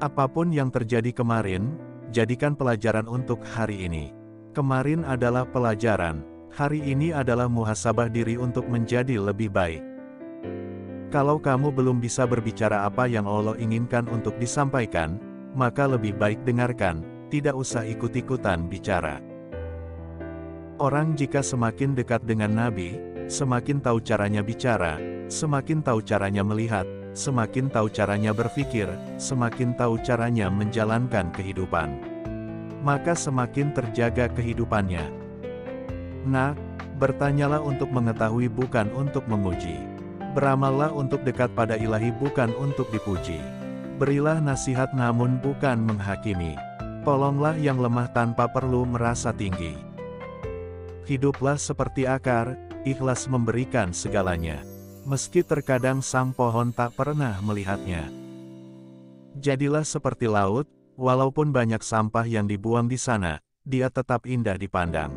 Apapun yang terjadi kemarin, jadikan pelajaran untuk hari ini. Kemarin adalah pelajaran, hari ini adalah muhasabah diri untuk menjadi lebih baik. Kalau kamu belum bisa berbicara apa yang Allah inginkan untuk disampaikan, maka lebih baik dengarkan, tidak usah ikut-ikutan bicara. Orang jika semakin dekat dengan Nabi, semakin tahu caranya bicara, semakin tahu caranya melihat, semakin tahu caranya berpikir, semakin tahu caranya menjalankan kehidupan. Maka semakin terjaga kehidupannya. Nah, bertanyalah untuk mengetahui bukan untuk menguji. Beramallah untuk dekat pada Ilahi bukan untuk dipuji. Berilah nasihat namun bukan menghakimi. Tolonglah yang lemah tanpa perlu merasa tinggi. Hiduplah seperti akar, ikhlas memberikan segalanya. Meski terkadang sang pohon tak pernah melihatnya. Jadilah seperti laut, walaupun banyak sampah yang dibuang di sana, dia tetap indah dipandang.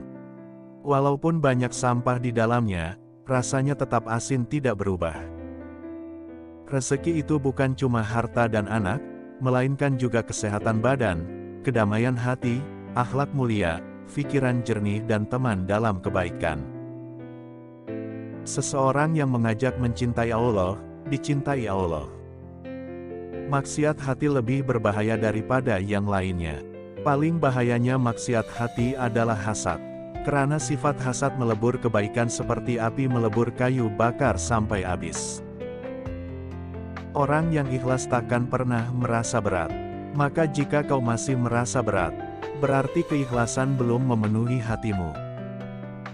Walaupun banyak sampah di dalamnya, rasanya tetap asin tidak berubah. Rezeki itu bukan cuma harta dan anak, melainkan juga kesehatan badan, kedamaian hati, akhlak mulia, pikiran jernih dan teman dalam kebaikan. Seseorang yang mengajak mencintai Allah, dicintai Allah. Maksiat hati lebih berbahaya daripada yang lainnya. Paling bahayanya maksiat hati adalah hasad. Karena sifat hasad melebur kebaikan seperti api melebur kayu bakar sampai habis. Orang yang ikhlas takkan pernah merasa berat. Maka jika kau masih merasa berat, berarti keikhlasan belum memenuhi hatimu.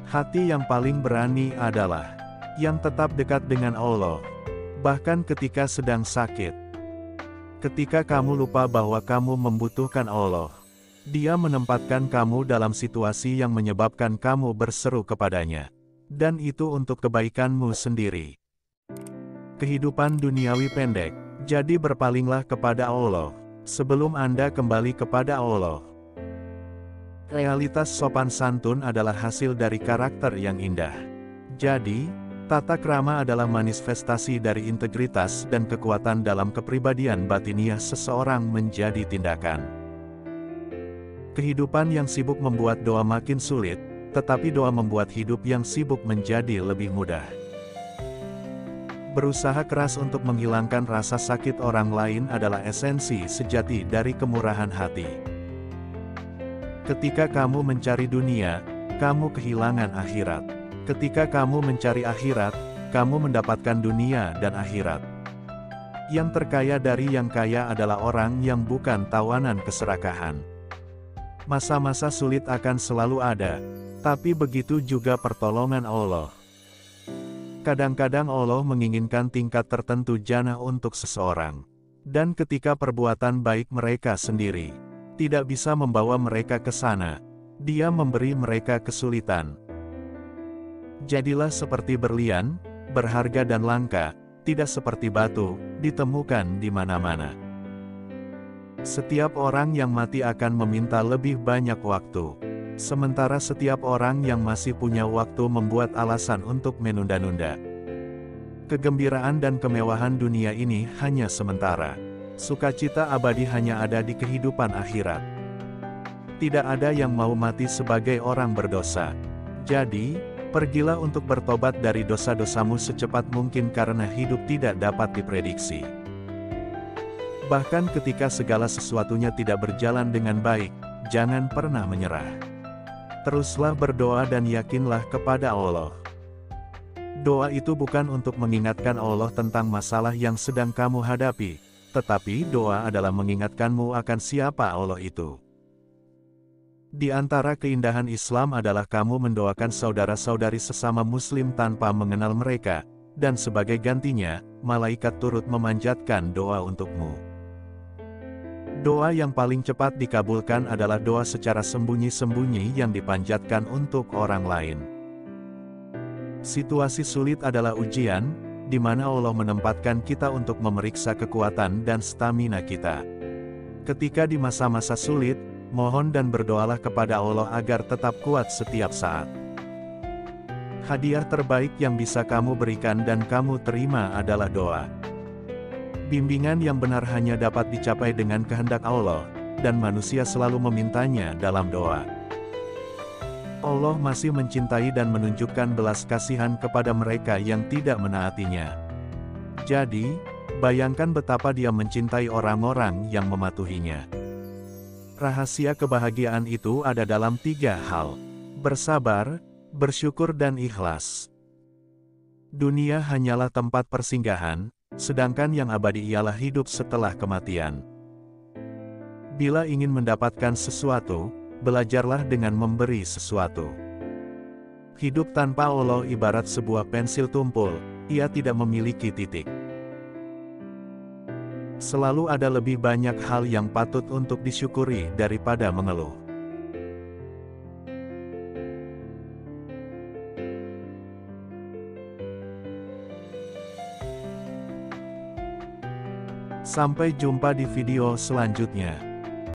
Hati yang paling berani adalah yang tetap dekat dengan Allah, bahkan ketika sedang sakit. Ketika kamu lupa bahwa kamu membutuhkan Allah, Dia menempatkan kamu dalam situasi yang menyebabkan kamu berseru kepadanya. Dan itu untuk kebaikanmu sendiri. Kehidupan duniawi pendek, jadi berpalinglah kepada Allah, sebelum Anda kembali kepada Allah. Realitas sopan santun adalah hasil dari karakter yang indah. Jadi, tata krama adalah manifestasi dari integritas dan kekuatan dalam kepribadian batiniah seseorang menjadi tindakan. Kehidupan yang sibuk membuat doa makin sulit, tetapi doa membuat hidup yang sibuk menjadi lebih mudah. Berusaha keras untuk menghilangkan rasa sakit orang lain adalah esensi sejati dari kemurahan hati. Ketika kamu mencari dunia, kamu kehilangan akhirat. Ketika kamu mencari akhirat, kamu mendapatkan dunia dan akhirat. Yang terkaya dari yang kaya adalah orang yang bukan tawanan keserakahan. Masa-masa sulit akan selalu ada, tapi begitu juga pertolongan Allah. Kadang-kadang Allah menginginkan tingkat tertentu jannah untuk seseorang. Dan ketika perbuatan baik mereka sendiri tidak bisa membawa mereka ke sana, Dia memberi mereka kesulitan. Jadilah seperti berlian, berharga dan langka, tidak seperti batu, ditemukan di mana-mana. Setiap orang yang mati akan meminta lebih banyak waktu. Sementara setiap orang yang masih punya waktu membuat alasan untuk menunda-nunda. Kegembiraan dan kemewahan dunia ini hanya sementara. Sukacita abadi hanya ada di kehidupan akhirat. Tidak ada yang mau mati sebagai orang berdosa. Jadi, pergilah untuk bertobat dari dosa-dosamu secepat mungkin karena hidup tidak dapat diprediksi. Bahkan ketika segala sesuatunya tidak berjalan dengan baik, jangan pernah menyerah. Teruslah berdoa dan yakinlah kepada Allah. Doa itu bukan untuk mengingatkan Allah tentang masalah yang sedang kamu hadapi, tetapi doa adalah mengingatkanmu akan siapa Allah itu. Di antara keindahan Islam adalah kamu mendoakan saudara-saudari sesama muslim tanpa mengenal mereka, dan sebagai gantinya, malaikat turut memanjatkan doa untukmu. Doa yang paling cepat dikabulkan adalah doa secara sembunyi-sembunyi yang dipanjatkan untuk orang lain. Situasi sulit adalah ujian, di mana Allah menempatkan kita untuk memeriksa kekuatan dan stamina kita. Ketika di masa-masa sulit, mohon dan berdoalah kepada Allah agar tetap kuat setiap saat. Hadiah terbaik yang bisa kamu berikan dan kamu terima adalah doa. Bimbingan yang benar hanya dapat dicapai dengan kehendak Allah, dan manusia selalu memintanya dalam doa. Allah masih mencintai dan menunjukkan belas kasihan kepada mereka yang tidak menaatinya. Jadi, bayangkan betapa Dia mencintai orang-orang yang mematuhinya. Rahasia kebahagiaan itu ada dalam 3 hal: bersabar, bersyukur dan ikhlas. Dunia hanyalah tempat persinggahan, sedangkan yang abadi ialah hidup setelah kematian. Bila ingin mendapatkan sesuatu, belajarlah dengan memberi sesuatu. Hidup tanpa Allah ibarat sebuah pensil tumpul, ia tidak memiliki titik. Selalu ada lebih banyak hal yang patut untuk disyukuri daripada mengeluh. Sampai jumpa di video selanjutnya.